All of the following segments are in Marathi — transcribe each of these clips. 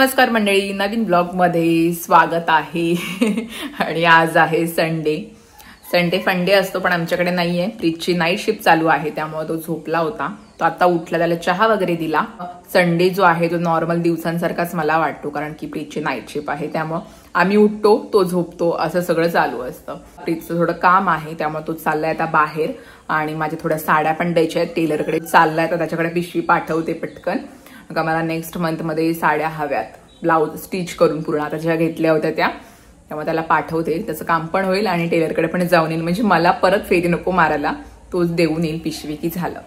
नमस्कार मंडळी, नवीन ब्लॉग मध्ये स्वागत आहे. आणि आज आहे संडे फंडे असतो पण आमच्याकडे नाहीये. प्रीतची नाईट शिफ्ट चालू आहे त्यामुळे तो झोपला होता. तो आता उठला, त्याला चहा वगैरे दिला. संडे जो आहे तो नॉर्मल दिवसांसारखाच मला वाटतो, कारण की प्रीतची नाईट शिफ्ट आहे त्यामुळे आम्ही उठतो तो झोपतो असं सगळं चालू असतं. प्रीतचं थोडं काम आहे त्यामुळे तो चाललाय आता बाहेर. आणि माझ्या थोड्या साड्या पण द्यायच्या आहेत टेलरकडे, चाललाय तर त्याच्याकडे पिशवी पाठवते पटकन. का मला नेक्स्ट मंथ मध्ये साड्या हव्यात, ब्लाऊज स्टिच करून पूर्ण. आता ज्या घेतल्या होत्या त्यामुळे त्याला पाठवते, त्याचं काम पण होईल आणि टेलरकडे पण जाऊन येईल. म्हणजे मला परत फेरी नको मारायला, तोच देऊन येईल पिशवी की झालं.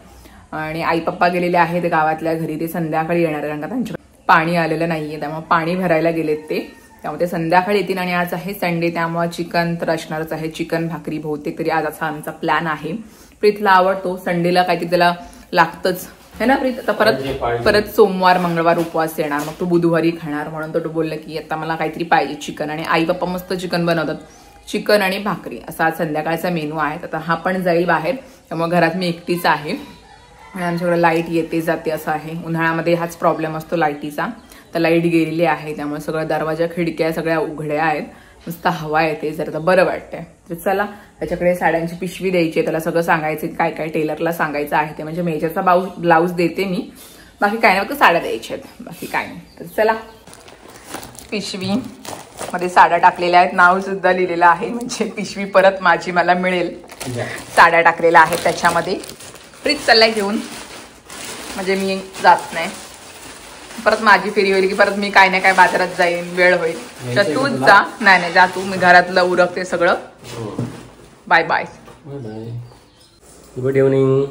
आणि आई पप्पा गेलेले आहेत गावातल्या घरी, ते संध्याकाळी येणार आहे कारण का त्यांच्याकडे पाणी आलेलं नाहीये त्यामुळे पाणी भरायला गेलेत ते, त्यामुळे ते संध्याकाळी येतील. आणि आज आहे संडे त्यामुळे चिकन तर असणारच आहे, चिकन भाकरी बहुतेक तरी आज असा आमचा प्लॅन आहे. प्रीतला आवडतो संडेला काहीतरी त्याला लागतंच है ना प्रीत. आता परत सोमवार मंगळवार उपवास येणार, मग तो बुधवारी खाणार. म्हणून तो बोलला की आता मला काहीतरी पाहिजे चिकन. आणि आई पप्पा मस्त चिकन बनवतात, चिकन आणि भाकरी असा आज संध्याकाळचा मेनू आहे. आता हा पण जाईल बाहेर त्यामुळे घरात मी एकटीच आहे. आणि आमच्याकडे लाईट येते जाते असं आहे. उन्हाळ्यामध्ये हाच प्रॉब्लेम असतो लाईटीचा. तर लाईट गेलेली आहे त्यामुळे सगळं दरवाजा खिडक्या सगळ्या उघड्या आहेत, नुसतं हवा येते, जरा बरं वाटतंय. तर चला त्याच्याकडे साड्यांची पिशवी द्यायची, त्याला सगळं सांगायचं काय काय टेलरला सांगायचं आहे ते. म्हणजे मेजरचा ब्लाऊज देते मी, बाकी काय नाही, फक्त साड्या द्यायच्या आहेत, बाकी काय नाही. तर चला पिशवी मध्ये साड्या टाकलेल्या आहेत, नाव सुद्धा लिहिलेलं आहे, म्हणजे पिशवी परत माझी मला मिळेल. साड्या टाकलेल्या आहेत त्याच्यामध्ये. प्रीत चाललाय घेऊन, म्हणजे मी जात नाही. परत माझी फेरी होईल की परत मी काय नाही काय बाजारात जाईन, वेळ होईल. तर तूच जा. नाही जा तू, मी घरातलं उरकते सगळं. Bye bye. Good evening.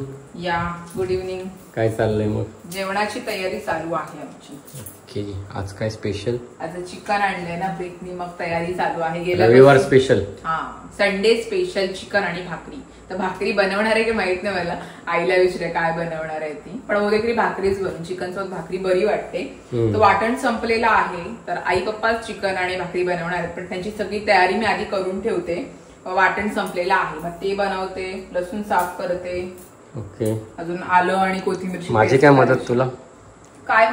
या गुड इव्हनिंग. काय चाललंय मग? जेवणाची तयारी चालू आहे आमची. ओके, आज काय स्पेशल? आज चिकन आणलंय ना प्रीतनी, मग तयारी चालू आहे. रविवार स्पेशल. हा, संडे स्पेशल चिकन आणि भाकरी. तर भाकरी बनवणार आहे की माहित नाही मला, आईला विचारे काय बनवणार आहे ती. पण बहुतेक भाकरीच बनवून, चिकन सोबत भाकरी बरी वाटते. तर वाटण संपलेलं आहे, तर आई पप्पाच चिकन आणि भाकरी बनवणार आहेत. पण त्यांची सगळी तयारी मी आधी करून ठेवते. वाटण संपलेलं आहे मग ते बनवते, लसूण साफ करते. ओके, अजून आलं आणि कोथिंबीर. माझी काय मदत तुला? काय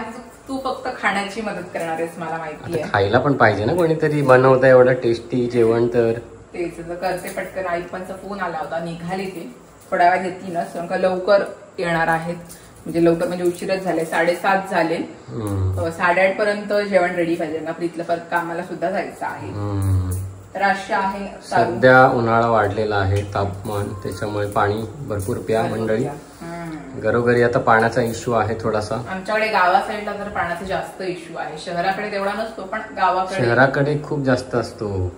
तू फक्त खाण्याची मदत करणार आहेस मला माहिती आहे. खायला पण पाहिजे ना कोणीतरी, बनवता एवढं टेस्टी जेवण तर तेच करते पटकन. आई पप्पांचा फोन आला होता, निघाले ते थोड्या वेळात येतीलच, कारण का लवकर येणार आहेत. म्हणजे लवकर म्हणजे उशीरच झाले, 7:30 झाले. 8:30 पर्यंत जेवण रेडी पाहिजे ना, प्रीतला परत कामाला सुद्धा जायचं आहे. तर अशा आहे. सध्या उन्हाळा वाढलेला आहे, तापमान, त्याच्यामुळे पाणी भरपूर प्या मंडळी. घरोघरी आता पाण्याचा इश्यू आहे थोडासा. आमच्याकडे गावा साईडला तर पाण्याचा जास्त इश्यू आहे, शहराकडे तेवढा नसतो पण शहराकडे खूप जास्त असतो.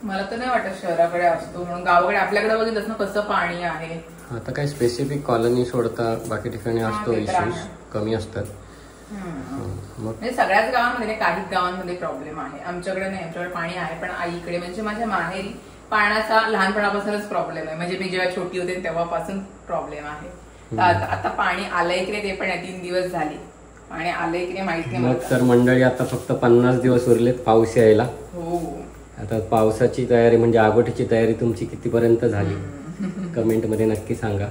मला तर नाही वाटत शहराकडे असतो म्हणून. गावाकडे आपल्याकडे बघितलं ना कसं पाणी आहे. आता काही स्पेसिफिक कॉलनी सोडता बाकी ठिकाणी असतो इश्यूज, कमी असतात. म्हणजे सगळ्याच गावांमध्ये, काही गावांमध्ये प्रॉब्लेम आहे. आमच्याकडे नाही, आमच्याकडे पाणी आहे. पण आईकडे म्हणजे माझ्या माहेरी पाण्याचा लहानपणापासूनच प्रॉब्लेम आहे. म्हणजे मी जेव्हा छोटी होते तेव्हापासून प्रॉब्लेम आहे. आता पाणी आलंय की नाही ते पण 3 दिवस झाले, पाणी आलंय की नाही माहित नाही. तर मंडळी आता फक्त 50 दिवस उरलेत पाऊस यायला. हो, आता पावसाची तयारी म्हणजे आगोटीची तयारी तुमची कितीपर्यंत झाली कमेंट मध्ये नक्की सांगा.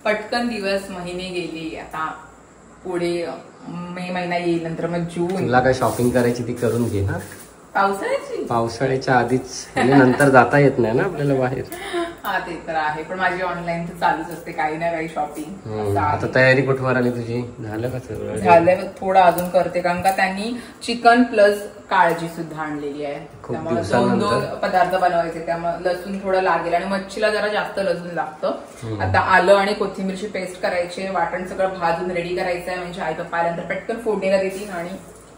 पटकन दिवस महिने गेले, आता पुढे मे महिना येईल, नंतर मग जून. तुला काय शॉपिंग करायची ती करून घे ना, पावसाळ्याच्या आधीच. म्हणजे नंतर जाता येत नाही ना आपल्याला बाहेर. हा ते तर आहे, पण माझी ऑनलाईन तर चालूच असते काही ना काही शॉपिंग. आता तयारी कुठवर आली तुझी? झालं का सगळं? झालंय, थोडं अजून करते कारण का त्यांनी चिकन प्लस काळजी सुद्धा आणलेली आहे. त्यामुळे 2 पदार्थ बनवायचे, त्यामुळे लसूण थोडं लागेल आणि मच्छीला जरा जास्त लसूण लागतं. आता आलं आणि कोथिंबीरची पेस्ट करायची, वाटण सगळं भाजून रेडी करायचं आहे. म्हणजे आई पप्पा आल्यानंतर पटकन फोडणीला देतील आणि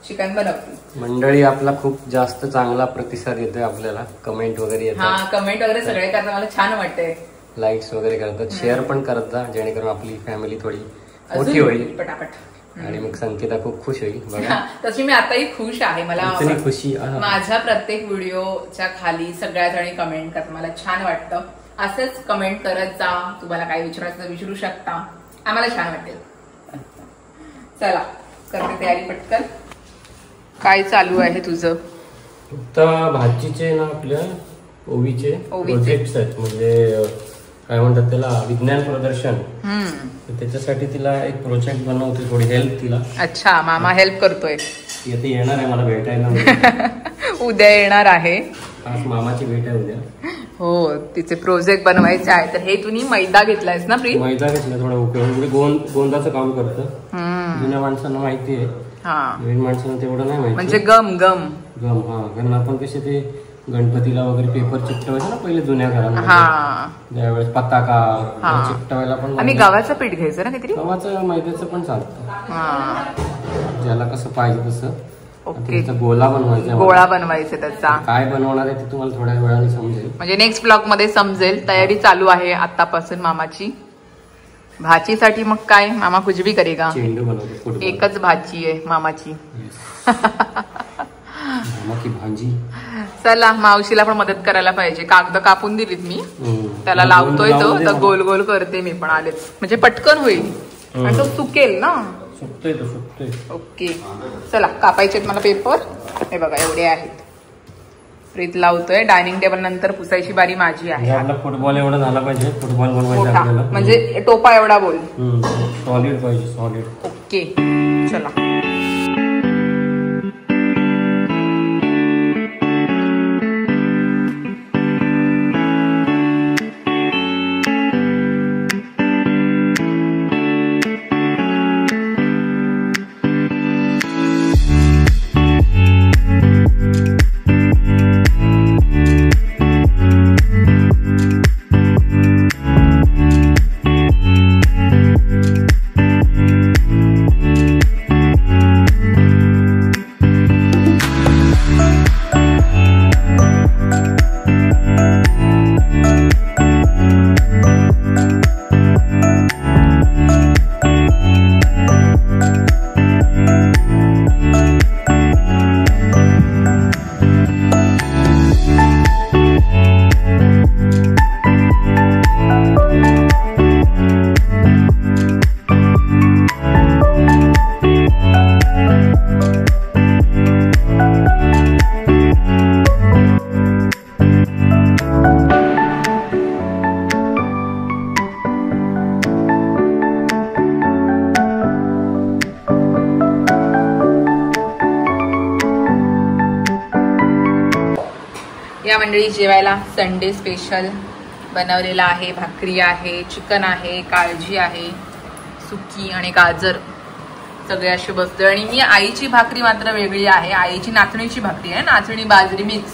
चिकन बनवतील. मंडळी आपला खूप जास्त चांगला प्रतिसाद येतोय आपल्याला, कमेंट वगैरे येतात. हा, कमेंट वगैरे सगळे करतात, मला छान वाटतंय. लाईक्स वगैरे करतात, शेअर पण करत जा, जेणेकरून आपली फॅमिली थोडी मोठी होईल पटापट. आणि मग संकेता खूप खुश होईल. बघा तशी मी आताही खुश आहे. मला खुशी माझ्या प्रत्येक व्हिडिओच्या खाली सगळ्या जणी कमेंट करतात, मला छान वाटतं. असंच कमेंट करत जा, तुम्हाला काय विचारायचं विचारू शकता, आम्हाला छान वाटेल. चला करते तयारी पटकन. काय चालू आहे तुझं? आता भाजीचे ना आपल्या ओवीचे प्रोजेक्ट्स आहेत, म्हणजे काय म्हणतात त्याला, विज्ञान प्रदर्शन. त्याच्यासाठी तिला एक प्रोजेक्ट बनवते, थोडी हेल्प तिला. अच्छा, मामा हेल्प करतोय. येते येणार आहे मला भेटायला. उद्या येणार आहे. आज मामाची भेट आहे उद्या. हो, तिचे प्रोजेक्ट बनवायचे आहे. तर हे तुम्ही मैदा घेतलायस ना प्रीत? मैदा घेतला थोडा उपयोग. गोंदाचं काम करतं. जुन्या माणसांना माहिती आहे, नवीन माणसांना तेवढं नाही माहिती. म्हणजे गम गम गम. हा, कारण आपण कसे ते गणपतीला वगैरे पेपर चिकटवायचं ना पहिले जुन्या घरांमध्ये. त्यावेळेस पताका चिकटवायला पण आणि गव्हाचं पीठ घ्यायचं ना काहीतरी. गव्हाचं मैद्याचं पण चालतं, ज्याला कसं पाहिजे तसं. ओके, गोळा बनवायचा. गोळा बनवायचा त्याचा. काय बनवणार आहे ते तुम्हाला थोड्या वेळाने समजेल. म्हणजे नेक्स्ट ब्लॉग मध्ये समजेल. तयारी चालू आहे आतापासून मामाची. भाजीसाठी मग काय मामा कुछ भी करेगा. चेंडू बनवतो. एकच भाजी आहे मामाची. मामाची भाजी. चला, मावशीला पण मदत करायला पाहिजे. कागद कापून दिलीत मी, त्याला लावतोय तो. तर गोल गोल करते मी पण. आलेच म्हणजे पटकन होईल आणि तो सुकेल ना. सुकतोय तो, सुकतोय. ओके, चला कापायचे मला पेपर. हे बघा एवढे आहेत. प्रीत लावतोय. डायनिंग टेबल नंतर पुसायची बारी माझी आहे. आपला फुटबॉल एवढा झाला पाहिजे. फुटबॉल बनवायचा आपल्याला. म्हणजे टोपा एवढा बोल. सॉलिड पाहिजे, सॉलिड. ओके, चला. या मंडळी जेवायला संडे स्पेशल बनवलेला आहे. भाकरी आहे, चिकन आहे, काळजी आहे, सुकी आणि गाजर सगळे असे बसते. आणि मी आईची भाकरी मात्र वेगळी आहे. आईची नाचणीची भाकरी आहे, नाचणी बाजरी मिक्स.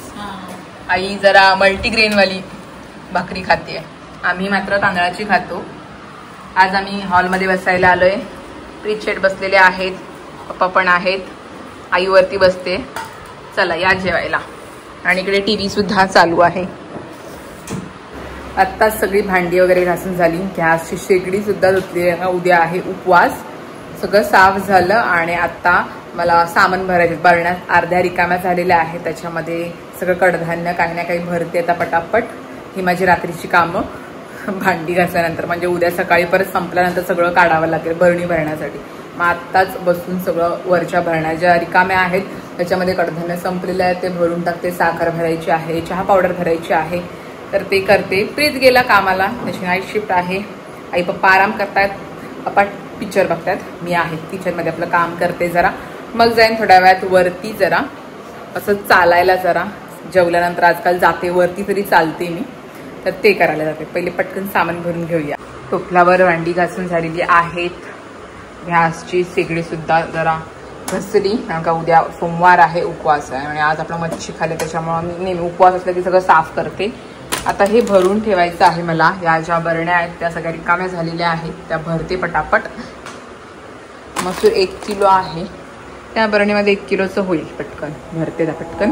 आई जरा मल्टीग्रेनवाली भाकरी खाते. आम्ही मात्र तांदळाची खातो. आज आम्ही हॉलमध्ये बसायला आलोय. प्रीत शेट बसलेले आहेत, पप्पा पण आहेत, आई वरती बसते. चला या जेवायला. आणि इकडे टीव्ही सुद्धा चालू आहे. आत्ताच सगळी भांडी वगैरे घासून झाली. गॅसची शेगडी सुद्धा धुतली. उद्या आहे उपवास. सगळं साफ झालं आणि आता मला सामान भरायचे. भरण्यात अर्ध्या रिकाम्या झालेल्या आहेत. त्याच्यामध्ये सगळं कडधान्य काही ना काही भरते आता पटापट. ही माझी रात्रीची कामं. भांडी घासल्यानंतर म्हणजे उद्या सकाळी परत संपल्यानंतर सगळं काढावं लागेल भरणी भरण्यासाठी. मग आत्ताच बसून सगळं वरच्या भरण्या ज्या रिकाम्या आहेत त्याच्यामध्ये कडधान्य संपलेलं आहे ते भरून टाकते. साखर भरायची आहे, चहा पावडर भरायची आहे, तर ते करते. प्रीत गेला कामाला, त्याची नाईट शिफ्ट आहे. आई पप्पा आराम करतायत, पप्पा पिक्चर बघतायत. मी आहे किचनमध्ये आपलं काम करते जरा. मग जाईन थोड्या वेळात वरती जरा असं चालायला. जरा जेवल्यानंतर आजकाल जाते वरती, तरी चालते मी, तर ते करायला जाते. पहिले पटकन सामान भरून घेऊया. टोपलावर भांडी घासून झालेली आहेत. गॅसची शेगडी सुद्धा जरा घसली, कारण का उद्या सोमवार आहे, उपवास आहे. आणि आज आपला मच्छी खाल्ली त्याच्यामुळे मी नेहमी उपवास असला की सगळं साफ करते. आता हे भरून ठेवायचं आहे मला. या ज्या बरण्या आहेत त्या सगळ्या रिकाम्या झालेल्या आहेत, त्या भरते पटापट. मसूर 1 किलो आहे, त्या बरणीमध्ये 1 किलोचं होईल. पटकन भरते त्या पटकन.